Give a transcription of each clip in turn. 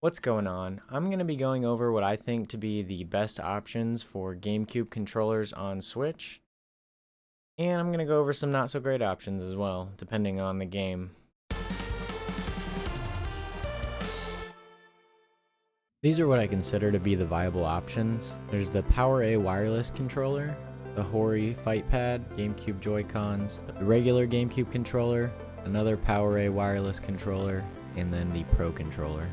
What's going on? I'm going to be going over what I think to be the best options for GameCube controllers on Switch, and I'm going to go over some not so great options as well, depending on the game. These are what I consider to be the viable options. There's the PowerA Wireless controller, the Hori Pad, GameCube Joy-Cons, the regular GameCube controller, another PowerA Wireless controller, and then the Pro controller.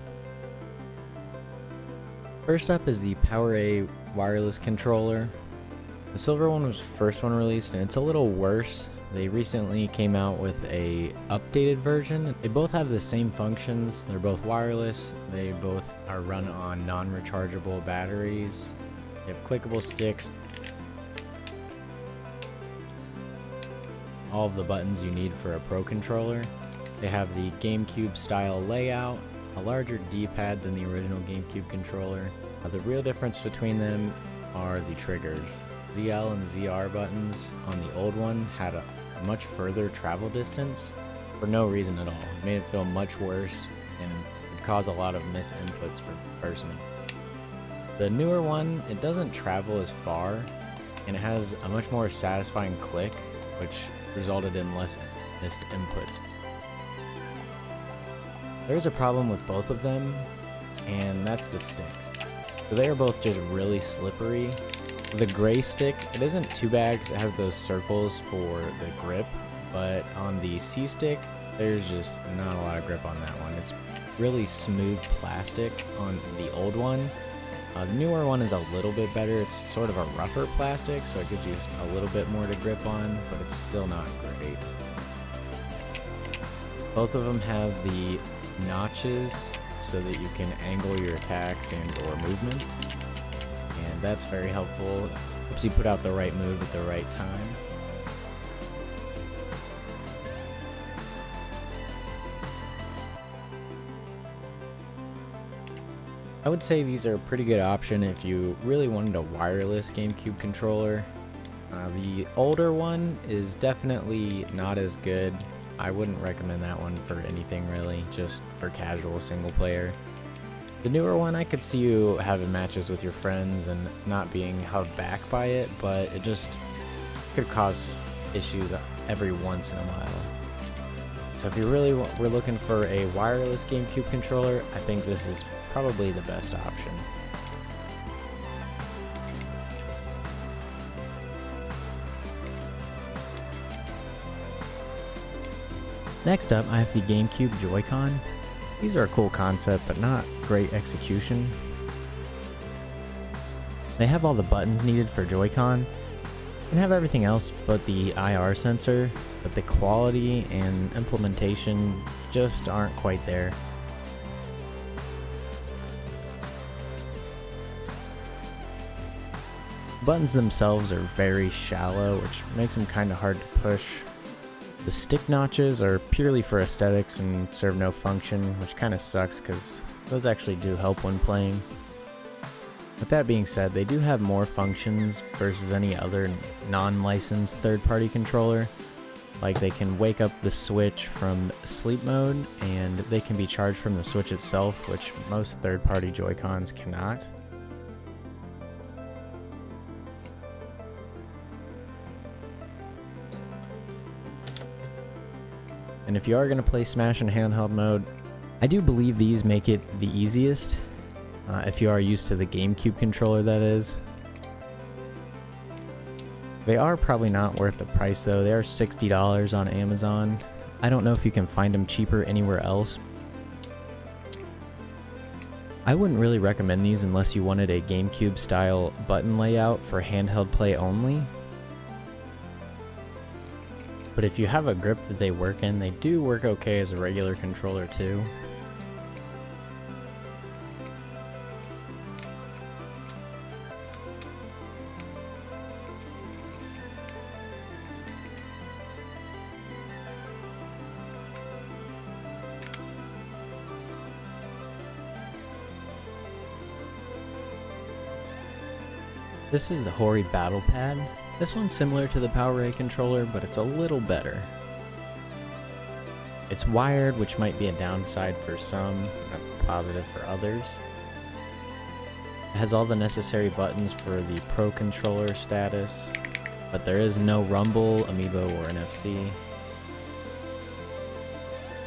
First up is the PowerA Wireless controller. The silver one was the first one released, and it's a little worse. They recently came out with a updated version. They both have the same functions. They're both wireless. They both are run on non-rechargeable batteries. They have clickable sticks. All of the buttons you need for a Pro controller. They have the GameCube style layout, a larger D-pad than the original GameCube controller. The real difference between them are the triggers. ZL and ZR buttons on the old one had a much further travel distance for no reason at all. It made it feel much worse and would cause a lot of misinputs for the person. The newer one, it doesn't travel as far, and it has a much more satisfying click, which resulted in less missed inputs. There's a problem with both of them, and that's the sticks. So they are both just really slippery. The gray stick, it isn't too bad because it has those circles for the grip, but on the C stick, there's just not a lot of grip on that one. It's really smooth plastic on the old one. The newer one is a little bit better. It's sort of a rougher plastic, so it gives you a little bit more to grip on, but it's still not great. Both of them have the notches so that you can angle your attacks and or movement, and that's very helpful. Helps you put out the right move at the right time. I would say these are a pretty good option if you really wanted a wireless GameCube controller. The older one is definitely not as good. I wouldn't recommend that one for anything really, just for casual single player. The newer one, I could see you having matches with your friends and not being held back by it, but it just could cause issues every once in a while. So if you really were looking for a wireless GameCube controller, I think this is probably the best option. Next up, I have the GameCube JoyKhan. These are a cool concept, but not great execution. They have all the buttons needed for JoyKhan, and have everything else but the IR sensor, but the quality and implementation just aren't quite there. Buttons themselves are very shallow, which makes them kind of hard to push. The stick notches are purely for aesthetics and serve no function, which kind of sucks because those actually do help when playing. With that being said, they do have more functions versus any other non-licensed third-party controller. Like they can wake up the Switch from sleep mode, and they can be charged from the Switch itself, which most third-party Joy-Cons cannot. And if you are going to play Smash in handheld mode, I do believe these make it the easiest, if you are used to the GameCube controller, that is. They are probably not worth the price though. They are $60 on Amazon. I don't know if you can find them cheaper anywhere else. I wouldn't really recommend these unless you wanted a GameCube style button layout for handheld play only. But if you have a grip that they work in, they do work okay as a regular controller too. This is the Hoary BattlePad. This one's similar to the PowerA controller, but it's a little better. It's wired, which might be a downside for some. positive for others. It has all the necessary buttons for the Pro Controller status, but there is no rumble, amiibo, or NFC.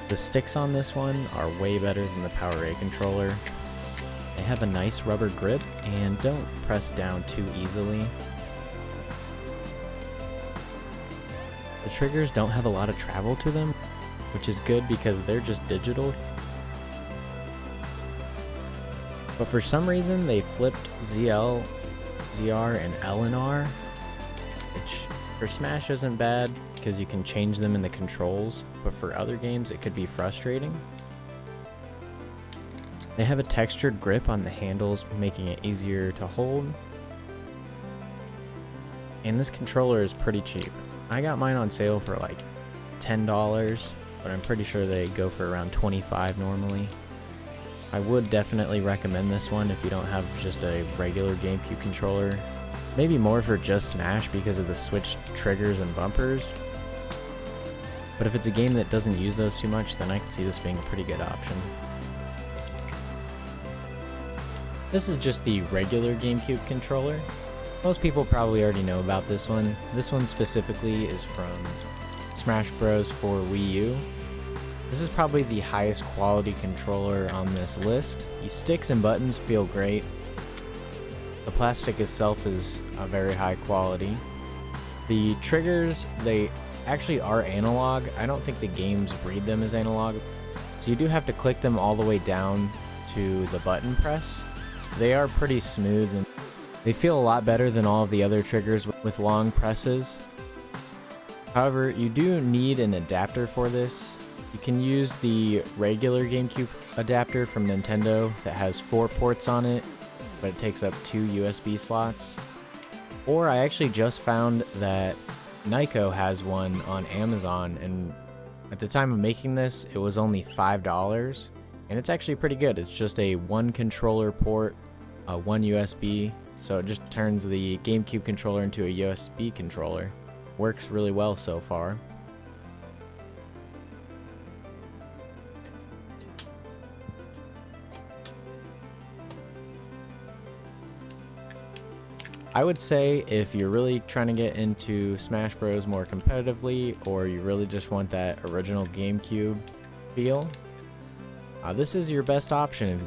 The sticks on this one are way better than the PowerA controller. They have a nice rubber grip and don't press down too easily. The triggers don't have a lot of travel to them, which is good because they're just digital. But for some reason they flipped ZL, ZR, and L and R, which for Smash isn't bad because you can change them in the controls, but for other games it could be frustrating. They have a textured grip on the handles, making it easier to hold. And this controller is pretty cheap. I got mine on sale for like $10, but I'm pretty sure they go for around $25 normally. I would definitely recommend this one if you don't have just a regular GameCube controller. Maybe more for just Smash because of the Switch triggers and bumpers. But if it's a game that doesn't use those too much, then I can see this being a pretty good option. This is just the regular GameCube controller. Most people probably already know about this one. This one specifically is from Smash Bros. For Wii U. This is probably the highest quality controller on this list. The sticks and buttons feel great. The plastic itself is a very high quality. The triggers, they actually are analog. I don't think the games read them as analog. So you do have to click them all the way down to the button press. They are pretty smooth and they feel a lot better than all of the other triggers with long presses. However, you do need an adapter for this. You can use the regular GameCube adapter from Nintendo that has 4 ports on it, but it takes up 2 USB slots. Or I actually just found that Nyko has one on Amazon, and at the time of making this, it was only $5, and it's actually pretty good. It's just a 1 controller port, 1 USB, so it just turns the GameCube controller into a USB controller. Works really well so far. I would say if you're really trying to get into Smash Bros. More competitively, or you really just want that original GameCube feel, this is your best option.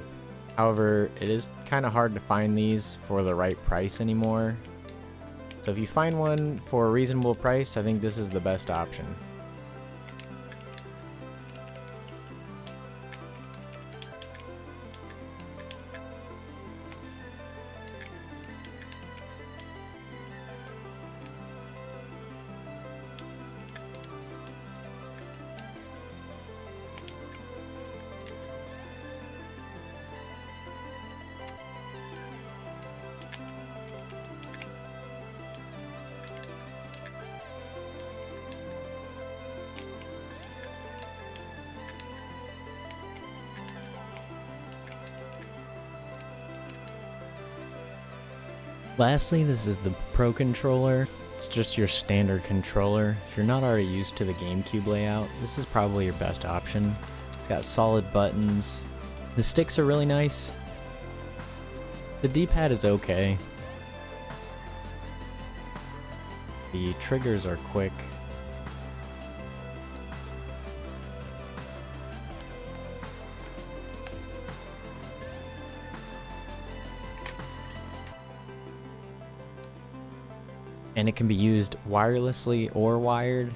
However, it is kind of hard to find these for the right price anymore. So if you find one for a reasonable price, I think this is the best option. Lastly, this is the Pro Controller. It's just your standard controller. If you're not already used to the GameCube layout, this is probably your best option. It's got solid buttons. The sticks are really nice. The D-pad is okay. The triggers are quick. And it can be used wirelessly or wired.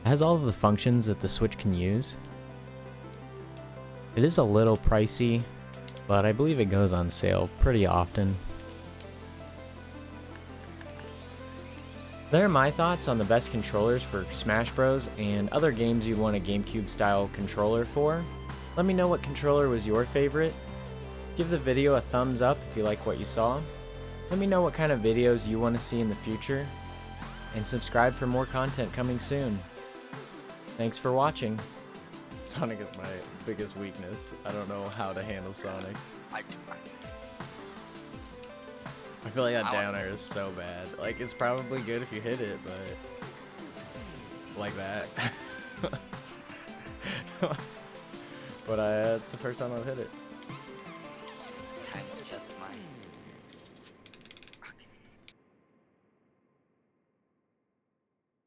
It has all of the functions that the Switch can use. It is a little pricey, but I believe it goes on sale pretty often. There are my thoughts on the best controllers for Smash Bros. And other games you want a GameCube style controller for. Let me know what controller was your favorite. Give the video a thumbs up if you like what you saw. Let me know what kind of videos you want to see in the future. And subscribe for more content coming soon. Thanks for watching. Sonic is my biggest weakness. I don't know how to handle Sonic. I feel like that down air is so bad. Like, it's probably good if you hit it, but like that. But it's the first time I've hit it. Time to adjust mine.